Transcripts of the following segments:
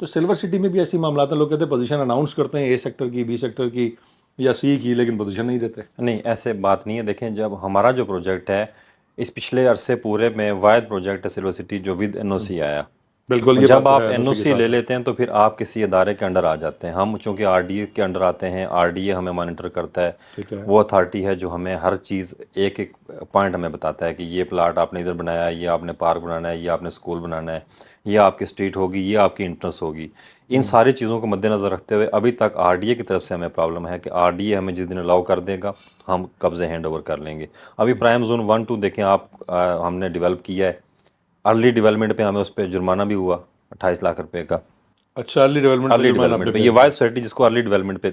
تو silver city میں بھی ایسی معاملات ہیں، لوگ کہتے ہیں پوزیشن اناؤنس کرتے ہیں اے سیکٹر کی، بی سیکٹر کی یا سی کی، لیکن پوزیشن نہیں دیتے. نہیں ایسے بات نہیں ہے. دیکھیں جب ہمارا جو پروجیکٹ ہے اس پچھلے عرصے پورے میں واحد پروجیکٹ ہے سلور سٹی جو ود این او سی آیا. بالکل یہ جب بات آپ ہے، این او NOC کے سی ساتھ لے ہے. لیتے ہیں تو پھر آپ کسی ادارے کے انڈر آ جاتے ہیں. ہم چونکہ آر ڈی اے کے انڈر آتے ہیں، آر ڈی اے ہمیں مانیٹر کرتا ہے. ٹھیک ہے. وہ اتھارٹی ہے جو ہمیں ہر چیز ایک ایک پوائنٹ ہمیں بتاتا ہے کہ یہ پلاٹ آپ نے ادھر بنایا ہے، یہ آپ نے پارک بنانا ہے، یہ آپ نے اسکول بنانا ہے، یہ آپ کی اسٹریٹ ہوگی، یہ آپ کی انٹرنس ہوگی. ان ساری چیزوں کو مد نظر رکھتے ہوئے ابھی تک آر ڈی اے کی طرف سے ہمیں پرابلم ہے کہ آر ڈی اے ہمیں جس دن الاؤ کر دے گا ہم قبضے ہینڈ اوور کر لیں گے. ابھی پرائم زون 1-2 دیکھیں آپ، ہم نے ڈیولپ کیا ہے. ارلی ڈیولپمنٹ پہ ہمیں اس پہ جرمانہ بھی ہوا 28 لاکھ روپے کا. اچھا، ارلی ڈیولپمنٹ ارلی ڈیولپمنٹ پہ، یہ وائد سوسائٹی جس کو ارلی ڈیولپمنٹ پہ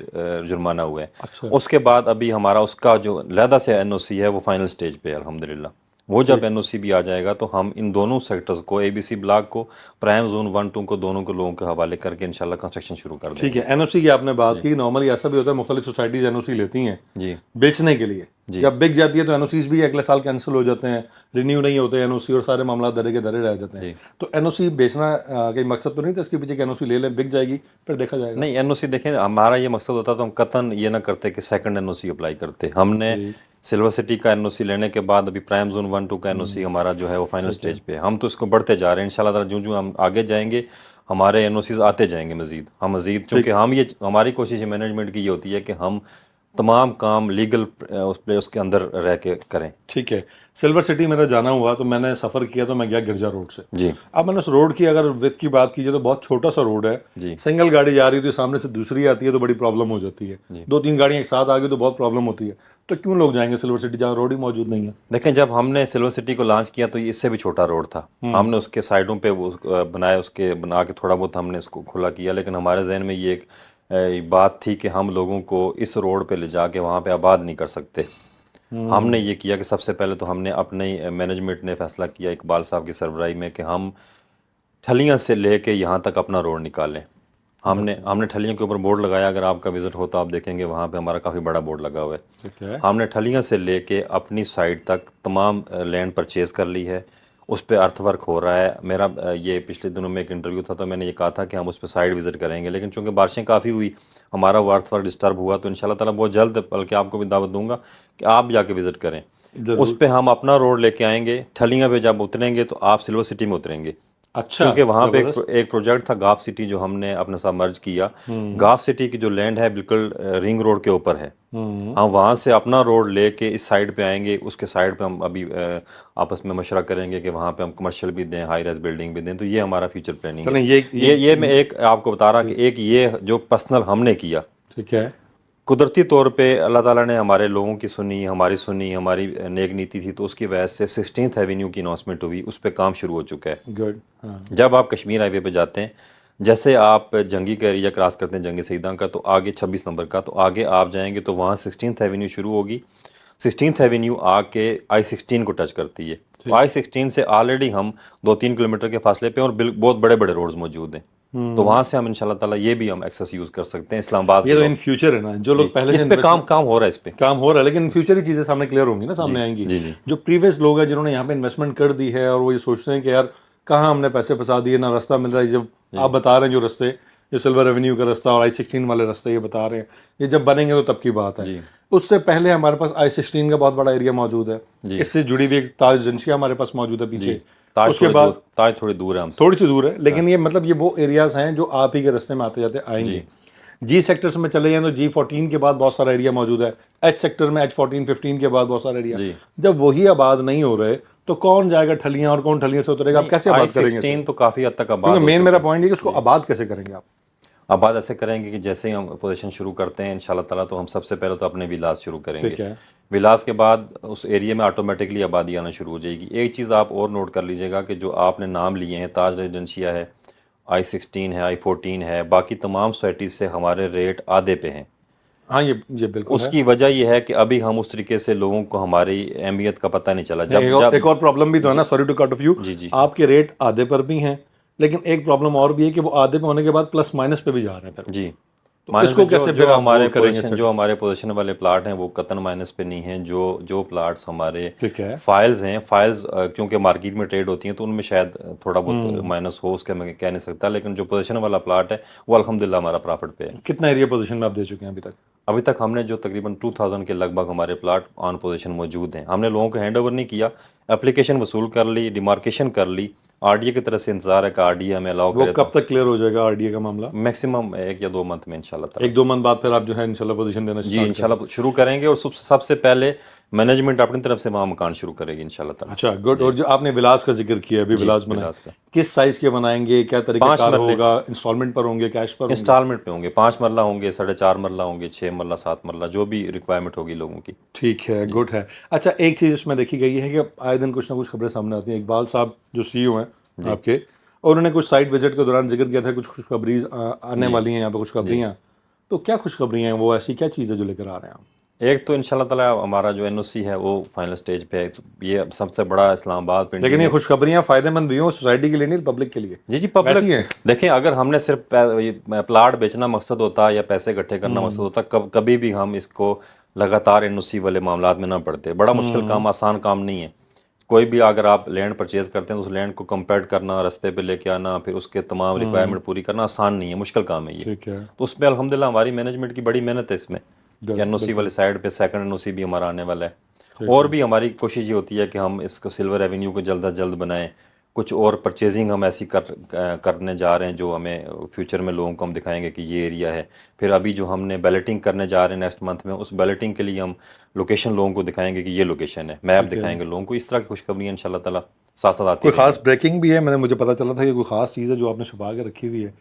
جرمانہ ہوا ہے. اچھا اس کے بعد ابھی ہمارا اس کا جو علیحدہ سے این او سی ہے وہ فائنل سٹیج پہ ہے الحمدللہ. وہ جب این او سی بھی آ جائے گا تو ہم ان دونوں سیکٹرز کو، اے بی سی بلاک کو، پرائم زون 1-2 کو، دونوں کو لوگوں کے حوالے کر کے انشاءاللہ کنسٹرکشن شروع کر دیں ٹھیک گے. ہے. این او سی کی آپ نے بات کی. نارملی ایسا بھی ہوتا ہے مختلف سوسائٹیز این او سی لیتی ہیں جی بیچنے کے لیے. جب بک جاتی ہے تو این او سیز بھی اگلے سال کینسل ہو جاتے ہیں، رینیو نہیں ہوتے این او سی، اور سارے معاملات درے کے درے رہ جاتے ہیں. تو این او سی بیچنا کوئی مقصد تو نہیں تھا اس کے پیچھے کہ این او سی لے لیں، بک جائے گی پھر دیکھا جائے گا؟ نہیں، این او سی دیکھیں ہمارا یہ مقصد ہوتا تو ہم قطعاً یہ نہ کرتے کہ سیکنڈ این او سی اپلائی کرتے. ہم نے سلور سٹی کا این او سی لینے کے بعد ابھی پرائم زون 1-2 کا این او سی ہمارا جو ہے وہ فائنل سٹیج پہ ہے. ہم تو اس کو بڑھتے جا رہے ہیں انشاءاللہ تعالیٰ. جو ہم آگے جائیں گے ہمارے این او سیز آتے جائیں گے مزید. ہم مزید چونکہ ہم یہ ہماری کوشش مینجمنٹ کی یہ ہوتی ہے کہ ہم تمام کام لیگل اس کے اندر رہ کے کریں. ٹھیک ہے. سلور سٹی میرا جانا ہوا تو میں نے سفر کیا تو میں گیا گرجا روڈ سے. جی اب میں نے اس روڈ کی اگر وتھ کی بات کیجیے تو بہت چھوٹا سا روڈ ہے. جی سنگل گاڑی جا رہی ہوتی ہے، سامنے سے دوسری آتی ہے تو بڑی پرابلم ہو جاتی ہے. 2-3 گاڑیاں ایک ساتھ آ گئی تو بہت پرابلم ہوتی ہے. تو کیوں لوگ جائیں گے سلور سٹی جہاں روڈ ہی موجود نہیں ہے؟ دیکھیں جب ہم نے سلور سٹی کو لانچ کیا تو یہ اس سے بھی چھوٹا روڈ تھا. ہم نے اس کے سائڈوں پہ وہ بنائے، اس کے بنا کے تھوڑا بہت ہم نے اس کو کھلا کیا. لیکن ہمارے ذہن میں یہ ایک بات تھی کہ ہم لوگوں کو اس روڈ پہ لے جا کے وہاں پہ آباد نہیں کر سکتے. ہم نے یہ کیا کہ سب سے پہلے تو ہم نے اپنے مینجمنٹ نے فیصلہ کیا اقبال صاحب کی سربراہی میں کہ ہم ٹھلیاں سے لے کے یہاں تک اپنا روڈ نکالیں. ہم نے ٹھلیاں کے اوپر بورڈ لگایا. اگر آپ کا وزٹ ہو تو آپ دیکھیں گے وہاں پہ ہمارا کافی بڑا بورڈ لگا ہوا ہے. ٹھیک ہے. ہم نے ٹھلیاں سے لے کے اپنی سائٹ تک تمام لینڈ پرچیز کر لی ہے. اس پہ ارتھ ورک ہو رہا ہے. میرا یہ پچھلے دنوں میں ایک انٹرویو تھا تو میں نے یہ کہا تھا کہ ہم اس پہ سائٹ وزٹ کریں گے. لیکن چونکہ بارشیں کافی ہوئی ہمارا وہ ارتھ ورک ڈسٹرب ہوا تو انشاءاللہ تعالیٰ بہت جلد، بلکہ آپ کو بھی دعوت دوں گا کہ آپ جا کے وزٹ کریں. اس پہ ہم اپنا روڈ لے کے آئیں گے. ٹھلیاں پہ جب اتریں گے تو آپ سلور سٹی میں اتریں گے. اچھا. کیونکہ وہاں پہ ایک پروجیکٹ تھا گاف سٹی جو ہم نے اپنے ساتھ مرج کیا. گاف سٹی کی جو لینڈ ہے بالکل رنگ روڈ کے اوپر ہے. ہم وہاں سے اپنا روڈ لے کے اس سائڈ پہ آئیں گے. اس کے سائڈ پہ ہم ابھی آپس میں مشورہ کریں گے کہ وہاں پہ ہم کمرشل بھی دیں، ہائی رائز بلڈنگ بھی دیں. تو یہ ہمارا فیوچر پلاننگ ہے. یہ میں ایک آپ کو بتا رہا کہ ایک یہ جو پرسنل ہم نے کیا. ٹھیک ہے. قدرتی طور پہ اللہ تعالیٰ نے ہمارے لوگوں کی سنی، ہماری نیک نیتی تھی تو اس کی وجہ سے 16th ایونیو کی اناؤنسمنٹ ہوئی. اس پہ کام شروع ہو چکا ہے. گڈ. جب آپ کشمیر ہائی وے پہ جاتے ہیں، جیسے آپ جنگی کا ایریا کراس کرتے ہیں جنگی سیداں کا، تو آگے 26 نمبر کا، تو آگے آپ جائیں گے تو وہاں 16th ایونیو شروع ہوگی. 16th ایونیو آ کے I-16 کو ٹچ کرتی ہے. I-16 سے آلریڈی ہم 2-3 کلومیٹر کے فاصلے پہ اور بہت بڑے بڑے روڈز موجود ہیں. تو وہاں سے ہم انشاءاللہ تعالیٰ یہ بھی ہم ایکسیس یوز کر سکتے ہیں. اسلام آباد یہ تو ان فیوچر ہے نا، جو لوگ پہلے اس پہ کام ہو رہا ہے، اس پہ کام ہو رہا ہے، لیکن ان فیوچر ہی چیزیں سامنے کلیئر ہوں گی نا، سامنے آئیں گی. جو پریویس لوگ ہیں جنہوں نے یہاں پہ انویسٹمنٹ کر دی ہے اور وہ یہ سوچتے ہیں کہ یار کہاں ہم نے پیسے پھنسا دیے، نہ راستہ مل رہا ہے. جب آپ بتا رہے ہیں جو رستے، جو سلور ایونیو کا راستہ اور I-16 والے راستے یہ بتا رہے ہیں، یہ جب بنیں گے تو تب کی بات ہے. اس سے پہلے ہمارے پاس I-16 کا بہت بڑا ایریا موجود ہے. اس سے جڑی ہوئی ایک تاج جنشیا ہمارے پاس موجود ہے پیچھے. اس کے بعد تاج تھوڑی دور ہے، ہم تھوڑی سی دور ہے، لیکن یہ مطلب یہ وہ ایریاز ہیں جو آپ ہی کے راستے میں آتے جاتے آئیں گے. جی سیکٹرز میں چلے جائیں تو G14 کے بعد بہت سارا ایریا موجود ہے. ایچ سیکٹر میں H14-15 کے بعد بہت سارا ایریا. جب وہی آباد نہیں ہو رہے تو کون جائے گا ٹھلیاں اور کون ٹھلیاں سے اترے گا؟ آپ کیسے آباد کریں گے؟ I-16 تو کافی حد تک آباد. مین میرا پوائنٹ ہے کہ اس کو آباد کیسے کریں گے آپ؟ آباد ایسے کریں گے کہ جیسے ہی ہم پوزیشن شروع کرتے ہیں انشاءاللہ تعالیٰ تو ہم سب سے پہلے تو اپنے ولاس شروع کریں گے. ولاس کے بعد اس ایریا میں آٹومیٹکلی آبادی آنا شروع ہو جائے گی. ایک چیز آپ اور نوٹ کر لیجئے گا کہ جو آپ نے نام لیے ہیں، تاج ریزیڈنشیا ہے، I-16 ہے، I-14 ہے، باقی تمام سوسائٹیز سے ہمارے ریٹ آدھے پہ ہیں. ہاں یہ بالکل. اس کی وجہ یہ ہے کہ ابھی ہم اس طریقے سے لوگوں کو ہماری اہمیت کا پتہ نہیں چلا. ایک اور پرابلم بھی تو ہے نا، sorry to cut off you, آپ کے ریٹ آدھے پر بھی ہیں، لیکن ایک پرابلم اور بھی ہے کہ وہ آدھے پہ ہونے کے بعد پلس مائنس پہ بھی جا رہے ہیں پھر. تو اس کو کیسے پھر آپ دور کریں گے؟ جو ہمارے پوزیشن والے پلاٹ ہیں وہ قطن مائنس پہ نہیں ہیں. جو پلاٹس ہمارے ٹھیک ہے. فائلز ہیں، فائلز کیونکہ مارکیٹ میں ٹریڈ ہوتی ہیں تو ان میں شاید تھوڑا بہت مائنس ہو، اس کا میں کہہ نہیں سکتا، لیکن جو پوزیشن والا پلاٹ ہے وہ الحمدللہ ہمارا پرافٹ پہ ہے. کتنا ایریا پوزیشن میں آپ دے چکے ہیں ابھی تک؟ ابھی تک ہم نے جو تقریباً 2000 کے لگ بھگ ہمارے پلاٹ آن پوزیشن موجود ہیں. ہم نے لوگوں کو ہینڈ اوور نہیں کیا، اپلیکیشن وصول کر لی، ڈیمارکیشن کر لی. آر ڈی اے کی طرف سے انتظار ہے کہ آر ڈی اے ہمیں الاؤ وہ کرے. کب تک کلیئر ہو جائے گا آر ڈی اے کا معاملہ؟ میکسیمم 1 یا 2 منتھ میں انشاءاللہ تعالی. 1-2 منتھ بعد پھر آپ جو ہے انشاءاللہ پوزیشن دینا جی انشاءاللہ شروع کریں گے، اور سب سے پہلے مینجمنٹ اپنی طرف سے وہاں مکان شروع کرے گی انشاءاللہ تعالی. اچھا گڈ. اور جو آپ نے ولاس کا ذکر کیا ابھی، ولاس بنائیں، ولاس کا کس سائز کے بنائیں گے؟ کیا طریقہ 5 کار مرلے ہوگا؟ انسٹالمنٹ پر ہوں گے، کیش پر ہوں گے؟ انسٹالمنٹ پہ ہوں گے. 5 مرلہ ہوں گے، 4.5 مرلہ ہوں گے، 6 مرلہ، 7 مرلہ، جو بھی ریکوائرمنٹ ہوگی لوگوں کی. ٹھیک ہے، گڈ ہے. اچھا ایک چیز اس میں دیکھی گئی ہے کہ آئے دن کچھ نہ کچھ خبریں سامنے آتی ہیں. اقبال صاحب جو سی ای او ہیں آپ کے، اور انہوں نے کچھ سائٹ وزٹ کے دوران ذکر کیا تھا کچھ خوشخبری آنے والی ہیں یہاں پہ، خوشخبریاں. تو کیا خوشخبریاں ہیں وہ؟ ایسی کیا چیز ہے جو لے کر آ رہے ہیں آپ؟ ایک تو انشاءاللہ تعالی ہمارا جو این او سی ہے وہ فائنل سٹیج پہ ہے. یہ سب سے بڑا اسلام آباد پینٹنگ. لیکن یہ خوشخبریاں فائدہ مند بھی ہوں سوسائٹی کے لیے نہیں، پبلک کے لیے. جی پبلک. دیکھیں اگر ہم نے صرف پلاٹ بیچنا مقصد ہوتا یا پیسے اکٹھے کرنا مقصد ہوتا، کبھی بھی ہم اس کو لگاتار این او سی والے معاملات میں نہ پڑتے. بڑا مشکل کام، آسان کام نہیں ہے. کوئی بھی اگر آپ لینڈ پرچیز کرتے ہیں تو اس لینڈ کو کمپیٹ کرنا، رستے پہ لے کے آنا، پھر اس کے تمام ریکوائرمنٹ پوری کرنا آسان نہیں ہے، مشکل کام ہے یہ. ٹھیک ہے. تو اس میں الحمدللہ ہماری مینجمنٹ کی بڑی محنت ہے اس میں. این او سی والے سائڈ پہ سیکنڈ این او سی بھی ہمارا آنے والا ہے. اور بھی ہماری کوشش یہ ہوتی ہے کہ ہم اس کو سلور ایونیو کو جلد از جلد بنائیں. کچھ اور پرچیزنگ ہم ایسی کرنے جا رہے ہیں جو ہمیں فیوچر میں لوگوں کو ہم دکھائیں گے کہ یہ ایریا ہے. پھر ابھی جو ہم نے بیلٹنگ کرنے جا رہے ہیں نیکسٹ منتھ میں، اس بیلٹنگ کے لیے ہم لوکیشن لوگوں کو دکھائیں گے کہ یہ لوکیشن ہے، میپ دکھائیں گے لوگوں کو. اس طرح کی خوشخبریاں انشاءاللہ تعالیٰ ساتھ ساتھ آتی ہیں. کوئی خاص بریکنگ بھی ہے؟ مجھے پتا چلا تھا کہ کوئی خاص چیز ہے جو آپ نے چھپا کے رکھی ہوئی ہے،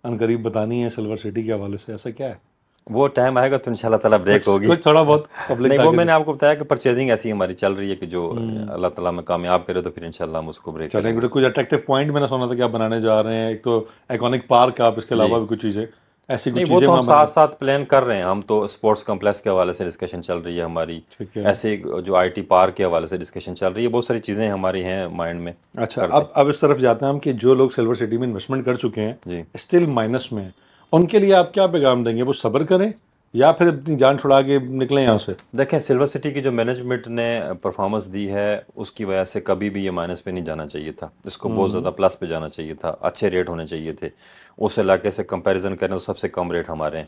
ان قریب بتانی ہے سلور سٹی کے حوالے سے، ایسا کیا ہے؟ وہ ٹائم آئے گا تو انشاءاللہ تعالیٰ بریک ہوگی. کچھ تھوڑا بہت پبلک نہیں، وہ میں نے آپ کو بتایا کہ پرچیزنگ ایسی ہماری چل رہی ہے کہ جو اللہ تعالیٰ میں کامیاب کرے تو پھر انشاءاللہ ہم اس کو بریک کریں گے. کچھ اٹریکٹیو پوائنٹ میں نے سنا تھا کہ آپ بنانے جا رہے ہیں، ایک تو ایکونک پارک، آپ اس کے علاوہ بھی کچھ چیزیں ایسی کچھ نہیں، وہ تو ہم ساتھ ساتھ پلان کر رہے ہیں. ہم تو اسپورٹس کمپلیکس کے حوالے سے ڈسکشن چل رہی ہے ہماری، ایسے جو آئی ٹی پارک کے حوالے سے ڈسکشن چل رہی ہے. بہت ساری چیزیں ہماری ہیں مائنڈ میں. اچھا اب اس طرف جاتے ہیں ہم کہ جو لوگ سلور سٹی میں انویسٹمنٹ کر چکے ہیں اسٹل مائنس میں، ان کے لیے آپ کیا پیغام دیں گے؟ وہ صبر کریں یا پھر اپنی جان چھڑا کے نکلیں یہاں سے؟ دیکھیں، سلور سٹی کی جو مینجمنٹ نے پرفارمنس دی ہے اس کی وجہ سے کبھی بھی یہ مائنس پہ نہیں جانا چاہیے تھا. اس کو بہت زیادہ پلس پہ جانا چاہیے تھا، اچھے ریٹ ہونے چاہیے تھے. اس علاقے سے کمپیریزن کریں تو سب سے کم ریٹ ہمارے ہیں.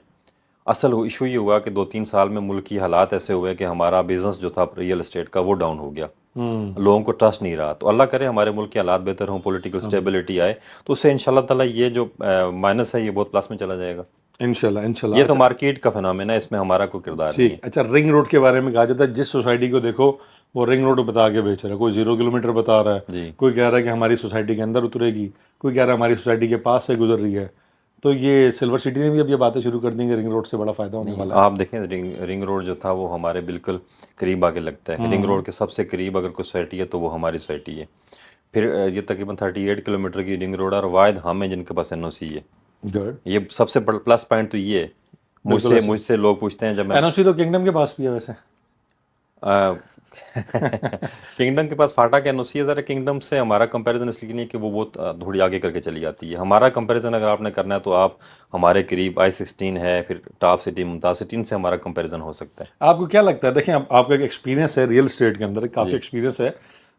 اصل ایشو یہ ہوا کہ 2-3 سال میں ملک کی حالات ایسے ہوئے کہ ہمارا بزنس جو تھا ریئل اسٹیٹ کا وہ ڈاؤن ہو گیا. لوگوں کو ٹرسٹ نہیں رہا. تو اللہ کرے ہمارے ملک کے حالات بہتر ہوں، پولیٹیکل اسٹیبلٹی آئے تو اس سے انشاءاللہ تعالیٰ یہ جو مائنس ہے یہ بہت پلس میں چلا جائے گا انشاءاللہ. یہ تو مارکیٹ کا فنامنا ہے، اس میں ہمارا کوئی کردار نہیں ہے. اچھا رنگ روڈ کے بارے میں کہا جاتا ہے جس سوسائٹی کو دیکھو وہ رنگ روڈ بتا کے بیچ رہا ہے. کوئی 0 کلومیٹر بتا رہا ہے، کوئی کہہ رہا ہے کہ ہماری سوسائٹی کے اندر اترے گی، کوئی کہہ رہا ہے ہماری سوسائٹی کے پاس سے گزر رہی ہے. تو یہ سلور سٹی نے بھی اب یہ باتیں شروع کر دیں کہ رنگ روڈ سے بڑا فائدہ ہونے والا ہے. آپ دیکھیں رنگ روڈ جو تھا وہ ہمارے بالکل قریب آگے لگتا ہے. رنگ روڈ کے سب سے قریب اگر کوئی سوسائٹی ہے تو وہ ہماری سوسائٹی ہے. پھر یہ تقریباً 38 کلومیٹر کی رنگ روڈ ہے، اور واحد ہم ہیں جن کے پاس این او سی ہے. یہ سب سے بڑا پلس پوائنٹ تو یہ ہے. مجھ سے لوگ پوچھتے ہیں جب میں این او سی تو کنگڈم کے پاس بھی ہے ویسے. کنگڈم کے پاس فاٹا کا این او سی ہے. ذرا کنگڈم سے ہمارا کمپیریزن اس لیے نہیں کہ وہ بہت تھوڑی آگے کر کے چلی جاتی ہے. ہمارا کمپیریزن اگر آپ نے کرنا ہے تو آپ ہمارے قریب I-16 ہے، پھر ٹاپ سٹی ممتاز سٹی، ان سے ہمارا کمپیریزن ہو سکتا ہے. آپ کو کیا لگتا ہے؟ دیکھیں آپ کا ایک ایکسپیرینس ہے ریئل اسٹیٹ کے اندر، کافی ایکسپیرینس ہے.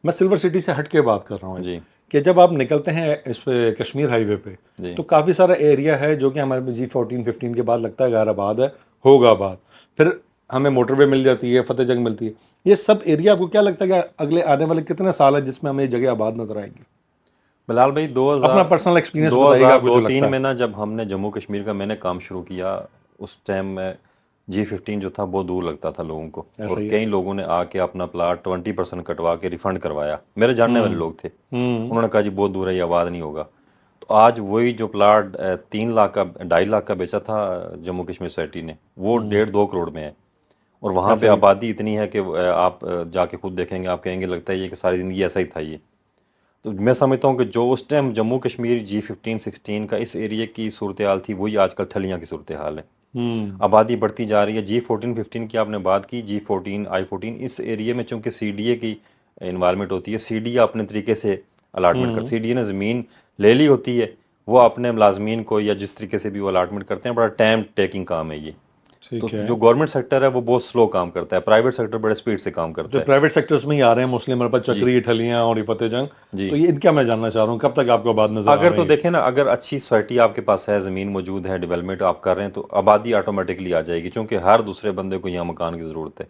میں سلور سٹی سے ہٹ کے بات کر رہا ہوں کہ جب آپ نکلتے ہیں اس پہ کشمیر ہائی وے پہ تو کافی سارا ایریا ہے جو کہ ہمارے G14-15 کے بعد لگتا ہے غیر آباد ہے، ہوگا آباد. پھر ہمیں موٹر وے مل جاتی ہے، فتح جنگ ملتی ہے. یہ سب ایریا آپ کو کیا لگتا ہے کہ اگلے آنے والے کتنے سال ہیں جس میں ہمیں یہ جگہ آباد نظر آئیں گی؟ بلال بھائی، اپنا پرسنل ایکسپیرینس بتائیے گا. 2002-03 میں نا جب ہم نے جموں کشمیر کا میں نے کام شروع کیا، اس ٹائم میں G15 جو تھا بہت دور لگتا تھا لوگوں کو، اور کئی لوگوں نے آ کے اپنا پلاٹ 20% کٹوا کے ریفنڈ کروایا. میرے جاننے والے لوگ تھے، انہوں نے کہا جی بہت دور ہے، یہ آباد نہیں ہوگا. تو آج وہی جو پلاٹ 3 لاکھ کا 2.5 لاکھ کا بیچا تھا جموں کشمیر سوسائٹی نے، وہ 1.5-2 کروڑ میں ہے. اور وہاں پہ آبادی اتنی ہے کہ آپ جا کے خود دیکھیں گے، آپ کہیں گے لگتا ہے یہ کہ ساری زندگی ایسا ہی تھا. یہ تو میں سمجھتا ہوں کہ جو اس ٹائم جموں کشمیر G15-16 کا اس ایریے کی صورتحال تھی وہی آج کل ٹھلیاں کی صورتحال ہے. آبادی بڑھتی جا رہی ہے. G14-15 کی آپ نے بات کی، G14 I-14 اس ایریے میں چونکہ سی ڈی اے کی انوائرمنٹ ہوتی ہے، سی ڈی اے اپنے طریقے سے الاٹمنٹ کر، سی ڈی اے نے زمین لے لی ہوتی ہے وہ اپنے ملازمین کو یا جس طریقے سے بھی وہ الاٹمنٹ کرتے ہیں بڑا ٹائم ٹیکنگ کام ہے یہ. تو جو گورنمنٹ سیکٹر ہے وہ بہت سلو کام کرتا ہے, پرائیویٹ سیکٹر بڑے سپیڈ سے کام کرتا جو ہے. پرائیویٹ سیکٹرز میں ہی آ رہے ہیں مسلم ہمارے پاس چکری, ٹھلیاں اور فتح جنگ, تو یہ ان کا میں جاننا چاہ رہا ہوں کب تک آپ کو بات نظر آ اگر رہی تو ہے؟ دیکھیں نا, اگر اچھی سوسائٹی آپ کے پاس ہے, زمین موجود ہے, ڈیولپمنٹ آپ کر رہے ہیں, تو آبادی آٹومیٹکلی آ جائے گی, چونکہ ہر دوسرے بندے کو یہاں مکان کی ضرورت ہے.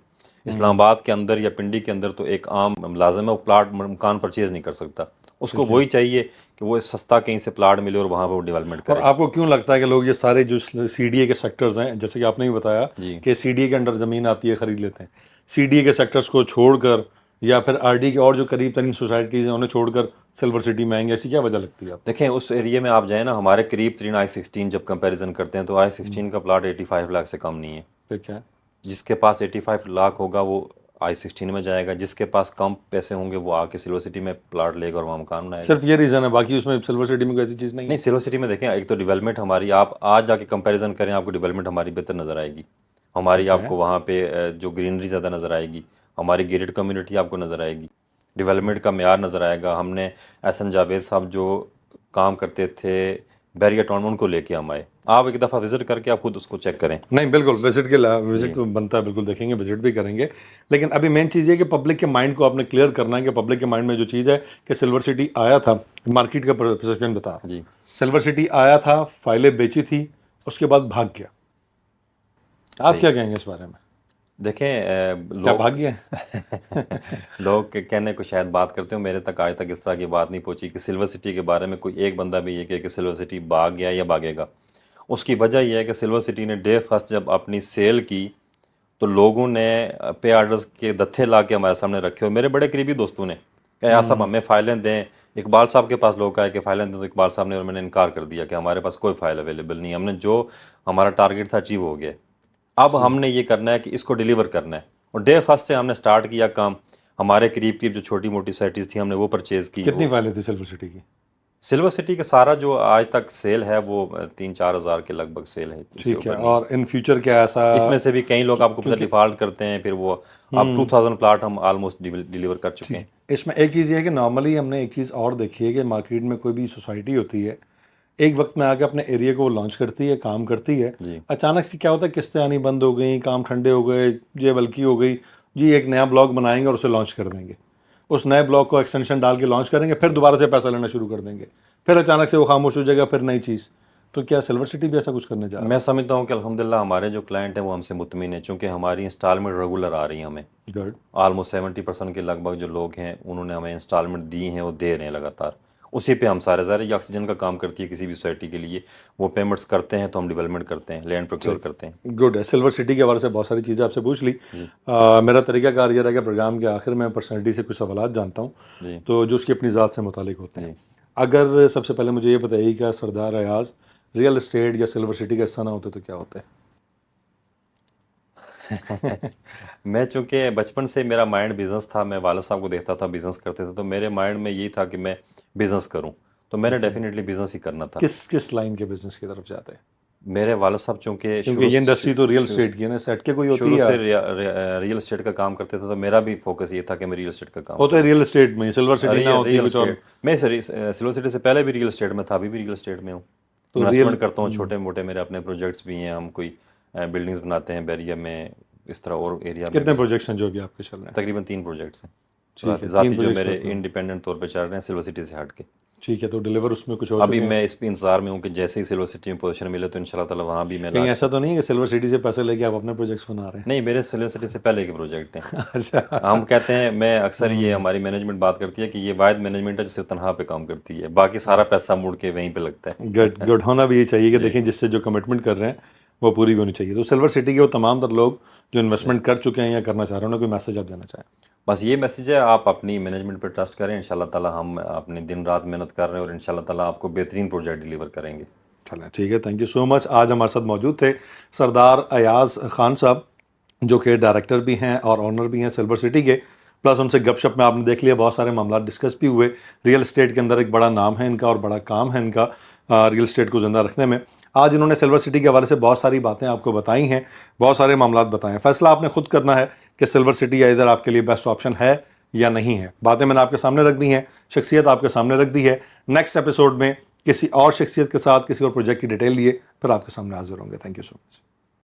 اسلام آباد کے اندر یا پنڈی کے اندر تو ایک عام ملازم ہے, وہ پلاٹ مکان پرچیز نہیں کر سکتا, اس کو وہی چاہیے کہ وہ سستا کہیں سے پلاٹ ملے اور وہاں پہ وہ ڈیولپمنٹ اور کرے. آپ کو کیوں لگتا ہے کہ لوگ یہ سارے جو سی ڈی اے کے سیکٹرز ہیں, جیسے کہ آپ نے بھی بتایا کہ سی ڈی اے کے انڈر زمین آتی ہے خرید لیتے ہیں, سی ڈی اے کے سیکٹرز کو چھوڑ کر یا پھر آر ڈی کے اور جو قریب ترین سوسائٹیز ہیں انہیں چھوڑ کر سلور سٹی میں آئیں گے, ایسی کیا وجہ لگتی ہے آپ کو؟ دیکھیں اس ایریے میں آپ جائیں نا, ہمارے قریب ترین I-16 جب کمپیریزن کرتے ہیں تو I-16 کا پلاٹ 85 لاکھ سے کم نہیں ہے. پھر کیا ہے؟ جس کے پاس 85 لاکھ ہوگا وہ I-16 میں جائے گا, جس کے پاس کم پیسے ہوں گے وہ آ کے سلور سٹی میں پلاٹ لے گا اور وہاں مکان بنائے گا. صرف یہ ریزن ہے, باقی اس میں سلور سٹی میں کوئی ایسی چیز نہیں ہے؟ نہیں, سلور سٹی میں دیکھیں ایک تو ڈیولپمنٹ ہماری, آپ آج جا کے کمپیریزن کریں آپ کو ڈیولپمنٹ ہماری بہتر نظر آئے گی, ہماری آپ کو وہاں پہ جو گرینری زیادہ نظر آئے گی, ہماری گیٹڈ کمیونٹی آپ کو نظر آئے گی, ڈیولپمنٹ کا معیار نظر آئے گا. ہم نے احسن جاوید صاحب جو کام کرتے تھے بیریا ٹاؤن میں, ان کو لے کے ہم آئے. آپ ایک دفعہ وزٹ کر کے آپ خود اس کو چیک کریں. نہیں بالکل, وزٹ بنتا ہے, بالکل دیکھیں گے, وزٹ بھی کریں گے. لیکن ابھی مین چیز یہ کہ پبلک کے مائنڈ کو آپ نے کلیئر کرنا ہے کہ پبلک کے مائنڈ میں جو چیز ہے کہ سلور سٹی آیا تھا, مارکیٹ کا پرسیپشن بتا رہا ہوں, سلور سٹی آیا تھا, فائلیں بیچی تھی, اس کے بعد بھاگ گیا. آپ کیا کہیں گے اس بارے میں؟ دیکھیں لوگ بھاگ گئے لوگ کہنے کو شاید بات کرتے ہوں, میرے تک آج تک اس طرح کی بات نہیں پہنچی کہ سلور سٹی کے بارے میں کوئی ایک بندہ بھی یہ کہے کہ سلور سٹی بھاگ گیا یا بھاگے گا. اس کی وجہ یہ ہے کہ سلور سٹی نے ڈے فرسٹ جب اپنی سیل کی تو لوگوں نے پے آرڈرز کے دتھے لا کے ہمارے سامنے رکھے, اور میرے بڑے قریبی دوستوں نے کہ یار صاحب ہمیں فائلیں دیں. اقبال صاحب کے پاس لوگ آئے کہ فائلیں دیں, تو اقبال صاحب نے اور میں نے انکار کر دیا کہ ہمارے پاس کوئی فائل اویلیبل نہیں, ہم نے جو ہمارا ٹارگیٹ تھا اچیو ہو گیا. اب ہم نے یہ کرنا ہے کہ اس کو ڈیلیور کرنا ہے, اور ڈے فرسٹ سے ہم نے سٹارٹ کیا کام. ہمارے قریب کی جو چھوٹی موٹی سائٹیز تھیں ہم نے وہ پرچیز کی. کتنی فائلیں تھی سلور سٹی کی؟ سلور سٹی کا سارا جو آج تک سیل ہے وہ 3-4 ہزار کے لگ بھگ سیل ہے. ٹھیک ہے, اور ان فیوچر کیا ایسا؟ اس میں سے بھی کئی لوگ آپ کو پتہ ڈیفالٹ کرتے ہیں, پھر وہ اب 2000 پلاٹ ہم آلموسٹ ڈیلیور کر چکے ہیں. اس میں ایک چیز یہ ہے کہ نارملی ہم نے ایک چیز اور دیکھی ہے کہ مارکیٹ میں کوئی بھی سوسائٹی ہوتی ہے, ایک وقت میں آ کے اپنے ایریا کو وہ لانچ کرتی ہے, کام کرتی ہے, اچانک سے کیا ہوتا ہے قسطیں آنی بند ہو گئیں, کام ٹھنڈے ہو گئے, جیب ہلکی ہو گئی, جی ایک نیا بلاک بنائیں گے اور اسے لانچ کر دیں گے, اس نئے بلاک کو ایکسٹینشن ڈال کے لانچ کریں گے, پھر دوبارہ سے پیسہ لینا شروع کر دیں گے, پھر اچانک سے وہ خاموش ہو جائے گا, پھر نئی چیز. تو کیا سلور سٹی بھی ایسا کچھ کرنے جا رہا ہے؟ میں سمجھتا ہوں کہ الحمدللہ ہمارے جو کلائنٹ ہیں وہ ہم سے مطمئن ہیں, چونکہ ہماری انسٹالمنٹ ریگولر آ رہی ہیں ہمیں. گڈ. آلموسٹ 70% کے لگ بھگ جو لوگ ہیں انہوں نے ہمیں انسٹالمنٹ دی ہیں, وہ دے رہے ہیں لگاتار. اسی پہ ہم سارے ظاہر یہ آکسیجن کا کام کرتی ہے کسی بھی سوسائٹی کے لیے, وہ پیمنٹس کرتے ہیں تو ہم ڈیولپمنٹ کرتے ہیں, لینڈ پروکیور کرتے ہیں. گڈ ہے. سلور سٹی کے حوالے سے بہت ساری چیزیں آپ سے پوچھ لی. میرا طریقہ کار یہ رہا کہ پروگرام کے آخر میں پرسنالٹی سے کچھ سوالات جانتا ہوں تو جو اس کی اپنی ذات سے متعلق ہوتے ہیں. اگر سب سے پہلے مجھے یہ بتائیے کہ سردار ایاز ریئل اسٹیٹ یا سلور سٹی کا حصہ نہ ہوتے تو کیا ہوتا ہے؟ میں چونکہ بچپن سے میرا مائنڈ بزنس تھا, میں والد صاحب کو دیکھتا تھا بزنس کرتے تھے, تو میرے مائنڈ میں یہی تھا کہ میں بزنس کروں, تو میں نے ڈیفینیٹلی بزنس ہی کرنا تھا. کس لائن کے بزنس کی طرف جاتے ہیں؟ میرے والد صاحب چونکہ یہ انڈسٹری تو ریئل اسٹیٹ کی ہے نا, سیٹ کے کوئی ہوتی ہے؟ سے ریئل اسٹیٹ کا کام کرتے تھے, تو میرا بھی فوکس یہ تھا کہ میں ریئل اسٹیٹ کا کام ہوتا ہے. ریئل اسٹیٹ میں سلور سٹی نہ ہوتی ہے؟ میں سلور سٹی سے پہلے بھی ریئل اسٹیٹ میں تھا, ابھی بھی ریئل اسٹیٹ میں ہوں, انویسٹمنٹ کرتا ہوں, چھوٹے موٹے میرے اپنے پروجیکٹس بھی ہیں, ہم کوئی بلڈنگز بناتے ہیں بیریا میں, اس طرح اور ایریا میں. کتنے پروجیکٹس ہیں جو بھی آپ کے چل رہے ہیں؟ تقریباً 3 پروجیکٹس ہیں ذاتی جو میرے انڈیپینڈنٹ طور پہ چل رہے ہیں سلور سٹی سے ہٹ کے. ٹھیک ہے, تو ڈیلیور اس میں کچھ ہو ابھی میں اس پہ انتظار میں ہوں کہ جیسے ہی سلور سٹی میں پوزیشن ملے تو انشاءاللہ تعالی وہاں بھی میں. کہیں ایسا تو نہیں ہے کہ سلور سٹی سے پیسے لے کے آپ اپنے پروجیکٹس بنا رہے ہیں؟ نہیں, میرے سلور سٹی سے پہلے کے پروجیکٹ ہیں. اچھا, ہم کہتے ہیں, میں اکثر یہ ہماری مینجمنٹ بات کرتی ہے کہ یہ واحد مینجمنٹ ہے جو صرف تنہا پہ کام کرتی ہے, باقی سارا پیسہ مڑ کے وہیں پہ لگتا ہے. گڈ ہونا بھی یہ چاہیے کہ دیکھیں جس سے جو کمٹمنٹ کر رہے ہیں وہ پوری بھی ہونی چاہیے. تو سلور سٹی کے وہ تمام تر لوگ جو انویسٹمنٹ کر چکے ہیں یا کرنا چاہ رہے ہیں انہیں کوئی میسج آپ دینا چاہیں؟ بس یہ میسج ہے, آپ اپنی مینجمنٹ پہ ٹرسٹ کریں, انشاءاللہ تعالی ہم اپنے دن رات محنت کر رہے ہیں اور انشاءاللہ تعالی آپ کو بہترین پروجیکٹ ڈیلیور کریں گے. چلیں ٹھیک ہے, تھینک یو سو مچ. آج ہمارے ساتھ موجود تھے سردار ایاز خان صاحب, جو کہ ڈائریکٹر بھی ہیں اور آنر بھی ہیں سلور سٹی کے. پلس ان سے گپ شپ میں آپ نے دیکھ لیا, بہت سارے معاملات ڈسکس بھی ہوئے. ریئل اسٹیٹ کے اندر ایک بڑا نام ہے ان کا اور بڑا کام ہے ان کا ریئل اسٹیٹ کو زندہ رکھنے میں. آج انہوں نے سلور سٹی کے حوالے سے بہت ساری باتیں آپ کو بتائی ہیں, بہت سارے معاملات بتائے ہیں. فیصلہ آپ نے خود کرنا ہے کہ سلور سٹی یا ادھر آپ کے لیے بیسٹ آپشن ہے یا نہیں ہے. باتیں میں نے آپ کے سامنے رکھ دی ہیں, شخصیت آپ کے سامنے رکھ دی ہے. نیکسٹ ایپیسوڈ میں کسی اور شخصیت کے ساتھ کسی اور پروجیکٹ کی ڈیٹیل لیے پھر آپ کے سامنے حاضر ہوں گے. Thank you so much.